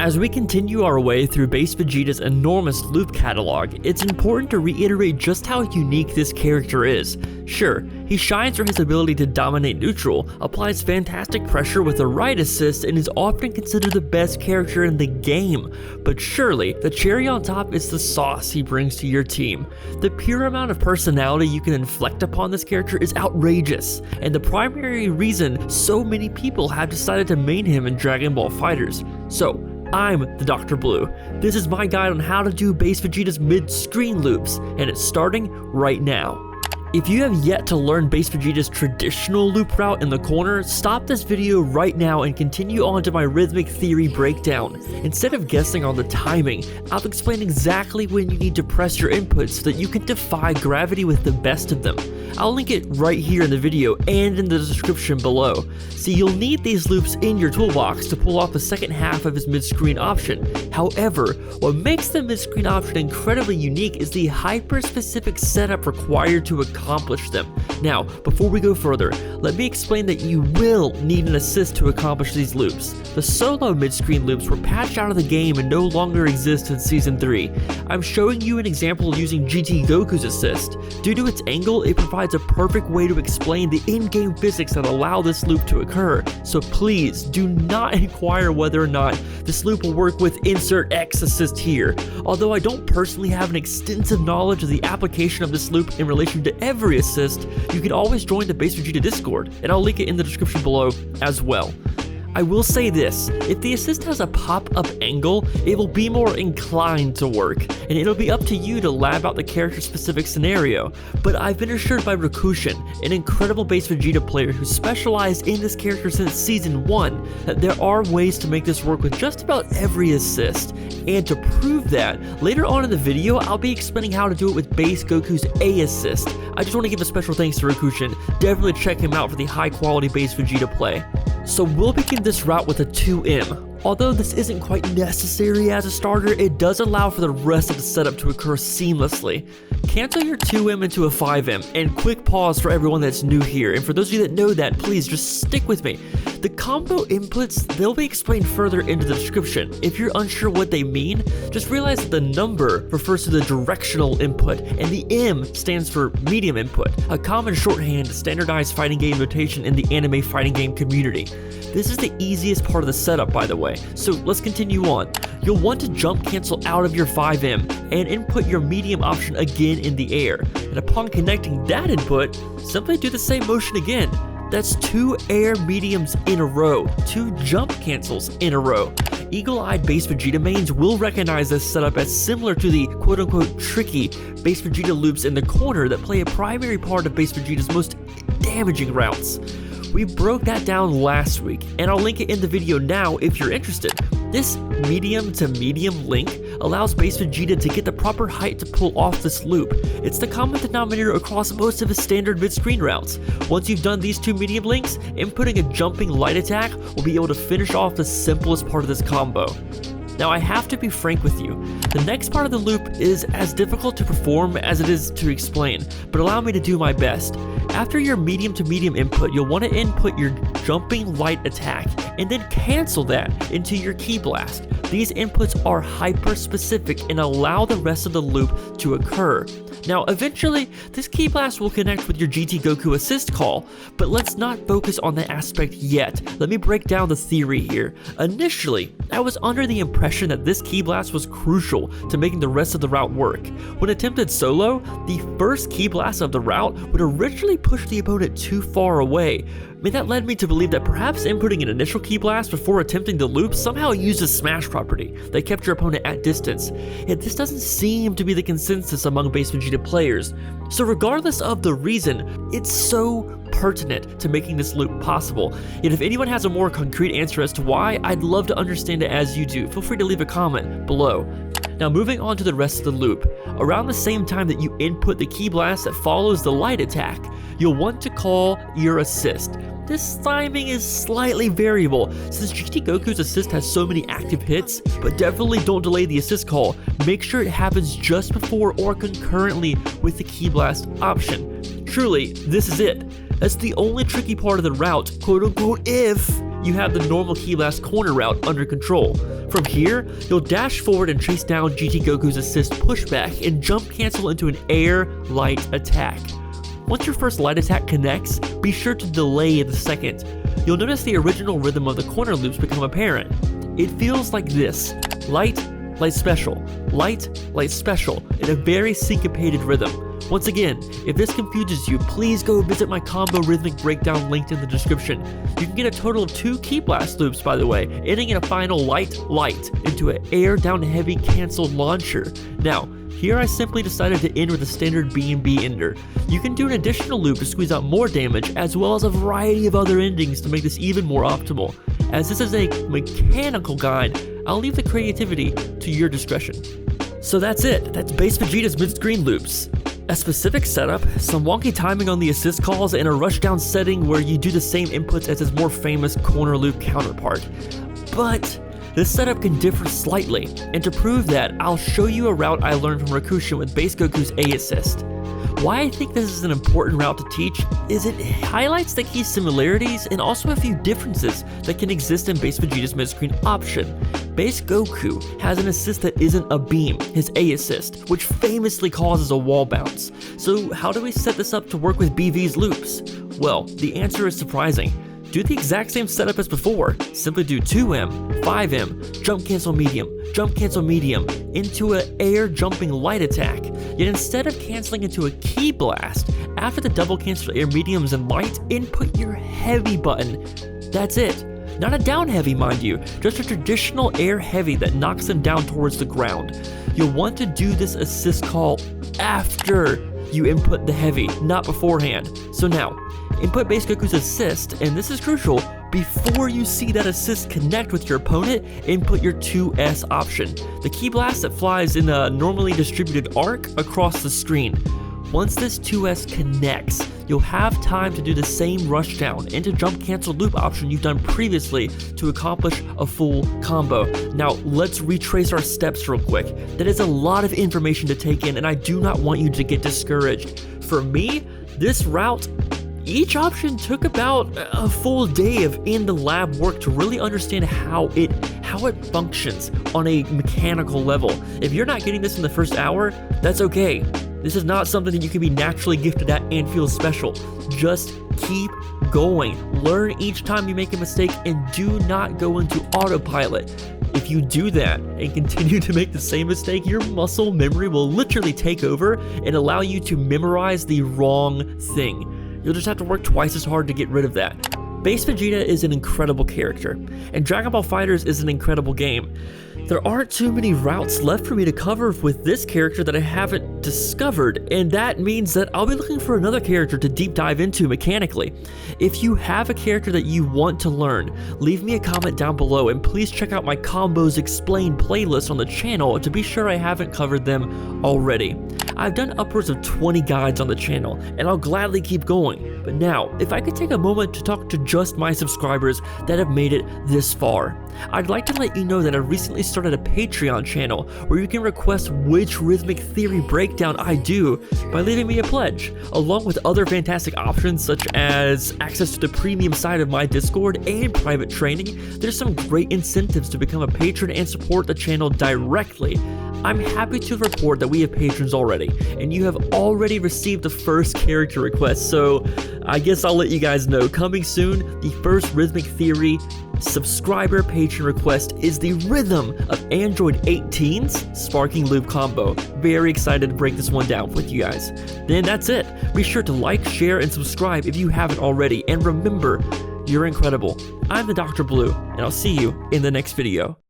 As we continue our way through base Vegeta's enormous loop catalog, it's important to reiterate just how unique this character is. Sure, he shines for his ability to dominate neutral, applies fantastic pressure with the right assist, and is often considered the best character in the game. But surely, the cherry on top is the sauce he brings to your team. The pure amount of personality you can inflict upon this character is outrageous, and the primary reason so many people have decided to main him in Dragon Ball FighterZ. So, I'm TheDoctorBlu. This is my guide on how to do base Vegeta's mid-screen loops, and it's starting right now. If you have yet to learn base Vegeta's traditional loop route in the corner, stop this video right now and continue on to my rhythmic theory breakdown. Instead of guessing on the timing, I'll explain exactly when you need to press your inputs so that you can defy gravity with the best of them. I'll link it right here in the video and in the description below. See, you'll need these loops in your toolbox to pull off the second half of his mid-screen option. However, what makes the mid-screen option incredibly unique is the hyper-specific setup required to accomplish them. Now, before we go further, let me explain that you will need an assist to accomplish these loops. The solo mid-screen loops were patched out of the game and no longer exist in Season 3. I'm showing you an example using GT Goku's assist. Due to its angle, it provides a perfect way to explain the in-game physics that allow this loop to occur, so please do not inquire whether or not this loop will work with insert X assist here. Although I don't personally have an extensive knowledge of the application of this loop in relation to every assist, you can always join the base Vegeta Discord, and I'll link it in the description below as well. I will say this, if the assist has a pop-up angle, it will be more inclined to work, and it'll be up to you to lab out the character-specific scenario. But I've been assured by Rakushin, an incredible base Vegeta player who specialized in this character since Season 1, that there are ways to make this work with just about every assist. And to prove that, later on in the video, I'll be explaining how to do it with base Goku's A assist. I just want to give a special thanks to Rakushin. Definitely check him out for the high-quality base Vegeta play. So we'll begin this route with a 2M. Although this isn't quite necessary as a starter, it does allow for the rest of the setup to occur seamlessly. Cancel your 2M into a 5M, and quick pause for everyone that's new here, and for those of you that know that, please just stick with me. The combo inputs, they'll be explained further into the description. If you're unsure what they mean, just realize that the number refers to the directional input, and the M stands for medium input, a common shorthand to standardized fighting game notation in the anime fighting game community. This is the easiest part of the setup, by the way, so let's continue on. You'll want to jump cancel out of your 5M and input your medium option again in the air, and upon connecting that input, simply do the same motion again. That's 2 air mediums in a row, 2 jump cancels in a row. Eagle-eyed base Vegeta mains will recognize this setup as similar to the quote-unquote tricky base Vegeta loops in the corner that play a primary part of base Vegeta's most damaging routes. We broke that down last week, and I'll link it in the video now if you're interested. This medium to medium link allows base Vegeta to get the proper height to pull off this loop. It's the common denominator across most of his standard mid-screen routes. Once you've done these 2 medium links, inputting a jumping light attack will be able to finish off the simplest part of this combo. Now I have to be frank with you, the next part of the loop is as difficult to perform as it is to explain, but allow me to do my best. After your medium to medium input, you'll want to input your jumping light attack, and then cancel that into your ki blast. These inputs are hyper specific and allow the rest of the loop to occur. Now eventually, this ki blast will connect with your GT Goku assist call, but let's not focus on that aspect yet. Let me break down the theory here. Initially, I was under the impression that this ki blast was crucial to making the rest of the route work. When attempted solo, the first ki blast of the route would originally push the opponent too far away. That led me to believe that perhaps inputting an initial ki blast before attempting the loop somehow used a smash property that kept your opponent at distance. Yet this doesn't seem to be the consensus among base Vegeta players. So regardless of the reason, it's so pertinent to making this loop possible. Yet if anyone has a more concrete answer as to why, I'd love to understand it as you do. Feel free to leave a comment below. Now moving on to the rest of the loop, around the same time that you input the ki blast that follows the light attack, you'll want to call your assist. This timing is slightly variable since GT Goku's assist has so many active hits, but definitely don't delay the assist call. Make sure it happens just before or concurrently with the ki blast option. Truly, this is it. That's the only tricky part of the route, quote unquote, if you have the normal key blast corner route under control. From here, you'll dash forward and chase down GT Goku's assist pushback and jump cancel into an air light attack. Once your first light attack connects, be sure to delay the second. You'll notice the original rhythm of the corner loops become apparent. It feels like this: light, light special, light, light special, in a very syncopated rhythm. Once again, if this confuses you, please go visit my combo rhythmic breakdown linked in the description. You can get a total of 2 key blast loops, by the way, ending in a final light, light into an air down heavy cancel launcher. Now, here I simply decided to end with a standard B&B ender. You can do an additional loop to squeeze out more damage, as well as a variety of other endings to make this even more optimal. As this is a mechanical guide, I'll leave the creativity to your discretion. So that's it, that's base Vegeta's mid-screen loops. A specific setup, some wonky timing on the assist calls, and a rushdown setting where you do the same inputs as his more famous corner loop counterpart. But this setup can differ slightly, and to prove that, I'll show you a route I learned from Rakushin with base Goku's A assist. Why I think this is an important route to teach is it highlights the key similarities and also a few differences that can exist in base Vegeta's mid-screen option. Base Goku has an assist that isn't a beam, his A assist, which famously causes a wall bounce. So how do we set this up to work with BV's loops? Well, the answer is surprising. Do the exact same setup as before. Simply do 2M, 5M, jump cancel medium, into an air jumping light attack. Yet instead of canceling into a key blast, after the double cancel air mediums and light, input your heavy button. That's it. Not a down heavy, mind you, just a traditional air heavy that knocks them down towards the ground. You'll want to do this assist call after you input the heavy, not beforehand. So now, input base Goku's assist, and this is crucial, before you see that assist connect with your opponent, input your 2S option, the key blast that flies in a normally distributed arc across the screen. Once this 2S connects, you'll have time to do the same rushdown into jump cancel loop option you've done previously to accomplish a full combo. Now let's retrace our steps real quick. That is a lot of information to take in, and I do not want you to get discouraged. For me, this route, each option took about a full day of in the lab work to really understand how it functions on a mechanical level. If you're not getting this in the first hour, that's okay. This is not something that you can be naturally gifted at and feel special. Just keep going. Learn each time you make a mistake and do not go into autopilot. If you do that and continue to make the same mistake, your muscle memory will literally take over and allow you to memorize the wrong thing. You'll just have to work twice as hard to get rid of that. Base Vegeta is an incredible character, and Dragon Ball FighterZ is an incredible game. There aren't too many routes left for me to cover with this character that I haven't discovered, and that means that I'll be looking for another character to deep dive into mechanically. If you have a character that you want to learn, leave me a comment down below, and please check out my Combos Explained playlist on the channel to be sure I haven't covered them already. I've done upwards of 20 guides on the channel, and I'll gladly keep going. But now, if I could take a moment to talk to just my subscribers that have made it this far, I'd like to let you know that I recently started a Patreon channel where you can request which rhythmic theory breakdown I do by leaving me a pledge, along with other fantastic options such as access to the premium side of my Discord and private training. There's some great incentives to become a patron and support the channel directly. I'm happy to report that we have patrons already, and you have already received the first character request, so I guess I'll let you guys know. Coming soon, the first Rhythmic Theory subscriber patron request is the rhythm of Android 18's Sparking Loop combo. Very excited to break this one down with you guys. Then that's it. Be sure to like, share, and subscribe if you haven't already, and remember, you're incredible. I'm the Dr. Blue, and I'll see you in the next video.